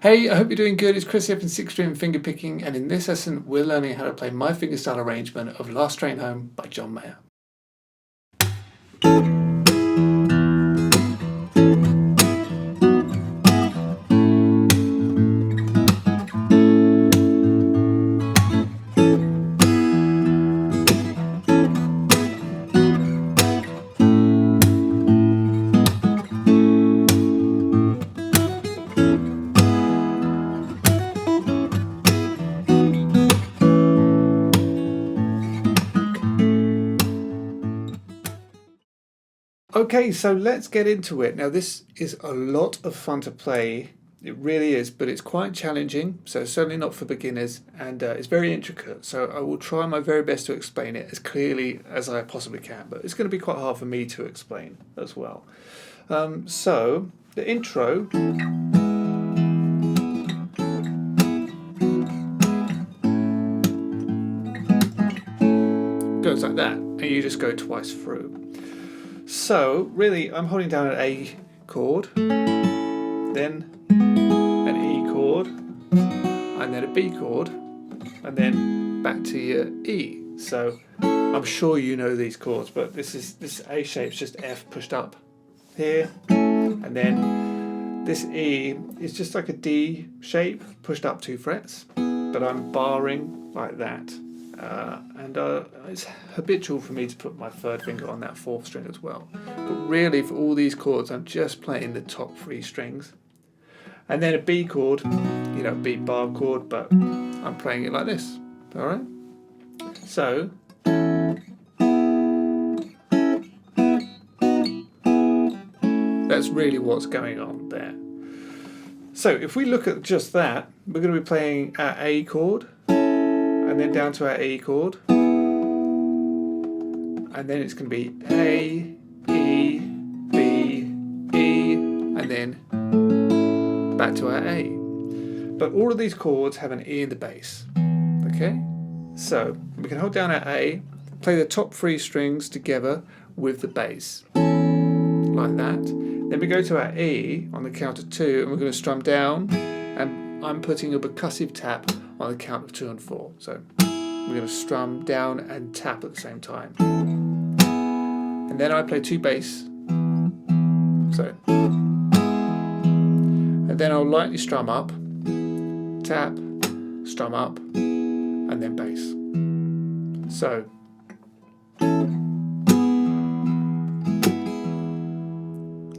Hey, I hope you're doing good. It's Chris here from Extreme Fingerpicking, and in this lesson we're learning how to play my fingerstyle arrangement of Last Train Home by John Mayer. Okay, so let's get into it. Now this is a lot of fun to play. It really is, but it's quite challenging, so certainly not for beginners, and it's very intricate, so I will try my very best to explain it as clearly as I possibly can, but it's going to be quite hard for me to explain as well. So the intro goes like that, and you just go twice through. So really I'm holding down an A chord, then an E chord, and then a B chord, and then back to your E. So I'm sure you know these chords, but this A shape's just F pushed up here, and then this E is just like a D shape pushed up 2 frets, but I'm barring like that. And it's habitual for me to put my 3rd finger on that 4th string as well. But really for all these chords I'm just playing the top 3 strings. And then a B chord, you know, B bar chord, but I'm playing it like this. Alright? So that's really what's going on there. So if we look at just that, we're going to be playing our A chord, and then down to our E chord, and then it's going to be A, E, B, E, and then back to our A. But all of these chords have an E in the bass. Okay? So we can hold down our A, play the top 3 strings together with the bass, like that. Then we go to our E on the count of 2, and we're going to strum down, and I'm putting a percussive tap on the count of 2 and 4. So we're going to strum down and tap at the same time. And then I play 2 bass. So. And then I'll lightly strum up, tap, strum up, and then bass. So.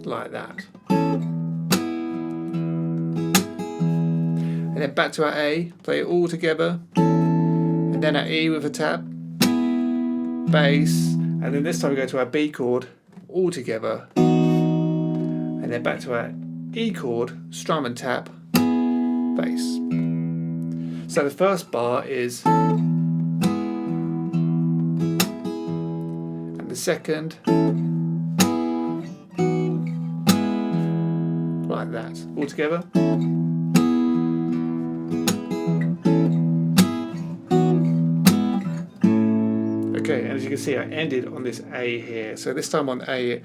Like that. And then back to our A, play it all together, and then our E with a tap, bass, and then this time we go to our B chord, all together, and then back to our E chord, strum and tap, bass. So the first bar is, and the second, like that, all together. Okay, and as you can see I ended on this A here. So this time on A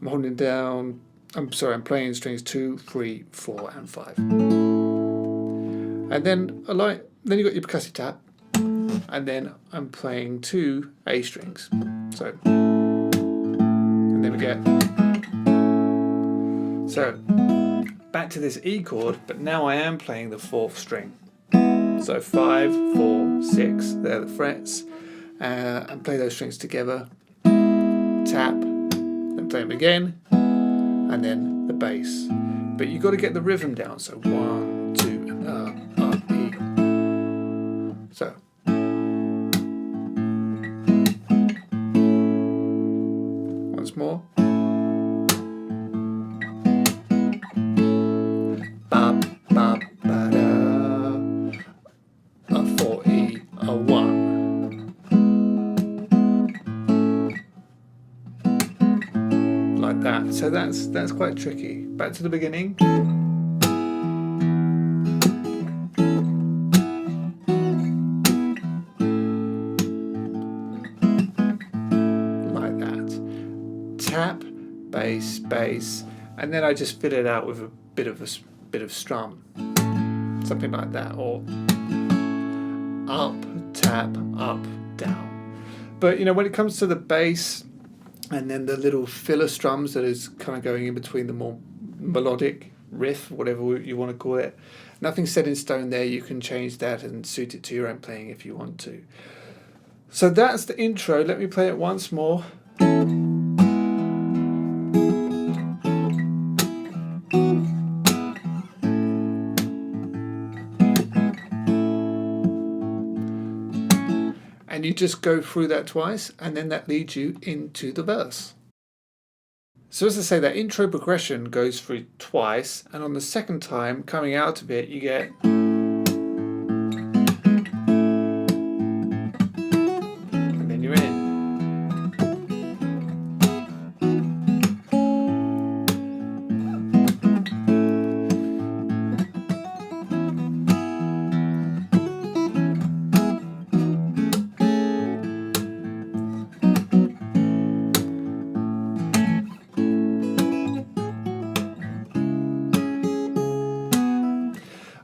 I'm holding down, I'm playing strings 2, 3, 4 and 5. And then then you've got your percussive tap, and then I'm playing 2 A strings. So, and then we get, so back to this E chord, but now I am playing the 4th string. So 5, 4, 6, they're the frets, and play those strings together, tap, then play them again, and then the bass. But you've got to get the rhythm down, so 1, 2, and up, E. So. Once more. Like that. So that's quite tricky. Back to the beginning. Like that. Tap, bass, bass, and then I just fill it out with a bit of strum. something like that, or up, tap, up, down. But you know, when it comes to the bass and then the little filler strums that is kind of going in between the more melodic riff, whatever you want to call it, nothing's set in stone there. You can change that and suit it to your own playing if you want to. So that's the intro. Let me play it once more. And you just go through that twice, and then that leads you into the verse. So as I say, that intro progression goes through twice, and on the second time, coming out of it, you get... and then you're in.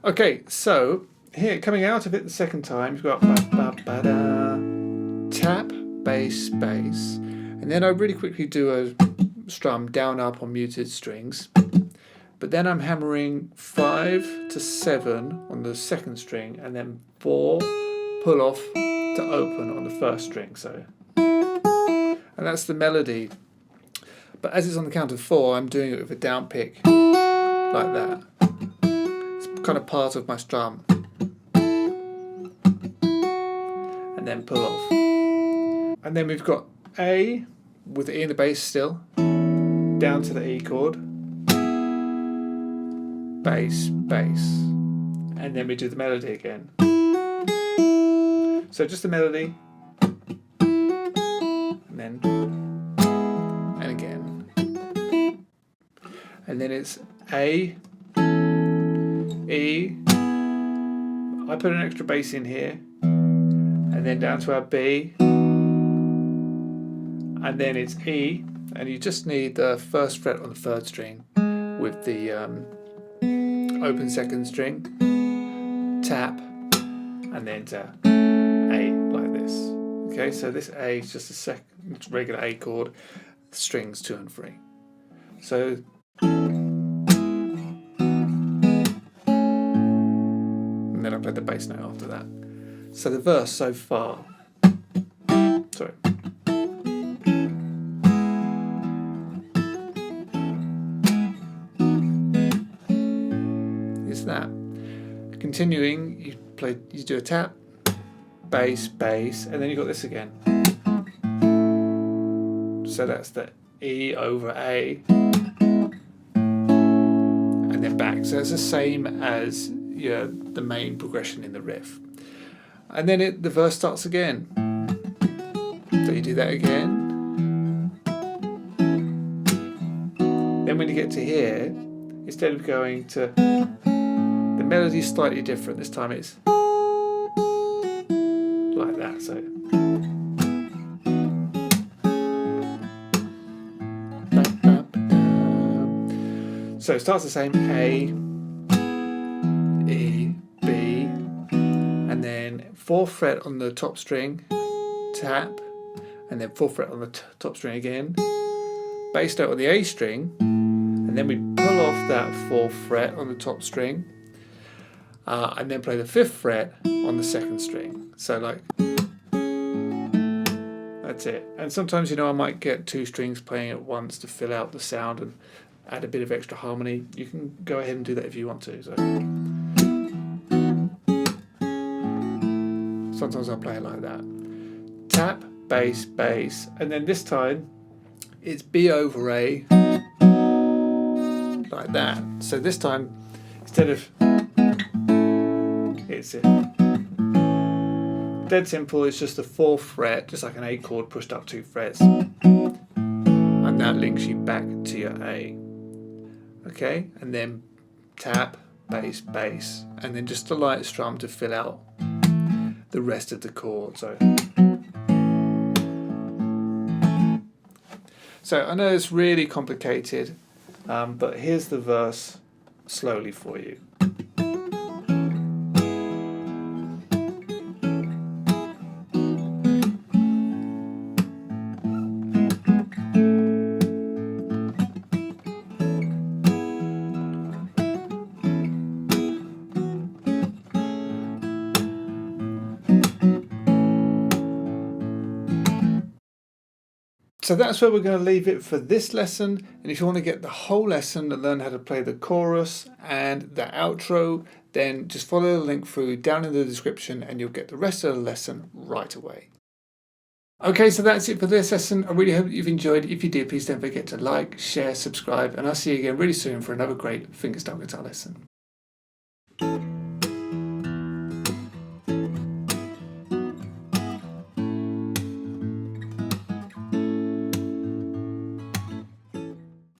Okay, so here, coming out of it the second time, you've got ba-ba-ba-da, tap, bass, bass, and then I really quickly do a strum down, up on muted strings, but then I'm hammering 5 to 7 on the second string, and then 4 pull off to open on the first string. So, and that's the melody. But as it's on the count of 4, I'm doing it with a down pick like that. Kind of part of my strum, and then pull off, and then we've got A with the E in the bass still, down to the E chord, bass, bass, and then we do the melody again. So just the melody, and then and again, and then it's A, E, I put an extra bass in here, and then down to our B, and then it's E, and you just need the first fret on the third string with the open second string, tap, and then to A like this. Okay, so this A is just a regular A chord, strings 2 and 3. So and then I play the bass note after that. So the verse so far, sorry. Is that. Continuing, you do a tap, bass, bass, and then you got this again. So that's the E over A, and then back. So it's the same as the main progression in the riff, and then the verse starts again. So you do that again. Then when you get to here, instead of going to, the melody is slightly different. This time it's like that. So it starts the same: A, E, B, and then 4th fret on the top string, tap, and then 4th fret on the top string again, bass note on the A string, and then we pull off that 4th fret on the top string, and then play the 5th fret on the second string. So like, that's it. And sometimes, you know, I might get 2 strings playing at once to fill out the sound and add a bit of extra harmony. You can go ahead and do that if you want to. So sometimes I'll play it like that. Tap, bass, bass, and then this time it's B over A, like that. So this time, instead of, it's dead simple, it's just the 4th fret, just like an A chord pushed up 2 frets, and that links you back to your A. Okay, and then tap, bass, bass, and then just a light strum to fill out the rest of the chord. So I know it's really complicated, but here's the verse slowly for you. So that's where we're going to leave it for this lesson. And if you want to get the whole lesson and learn how to play the chorus and the outro, then just follow the link through down in the description and you'll get the rest of the lesson right away. Okay, so that's it for this lesson. I really hope you've enjoyed. If you did, please don't forget to like, share, subscribe, and I'll see you again really soon for another great fingerstyle guitar lesson.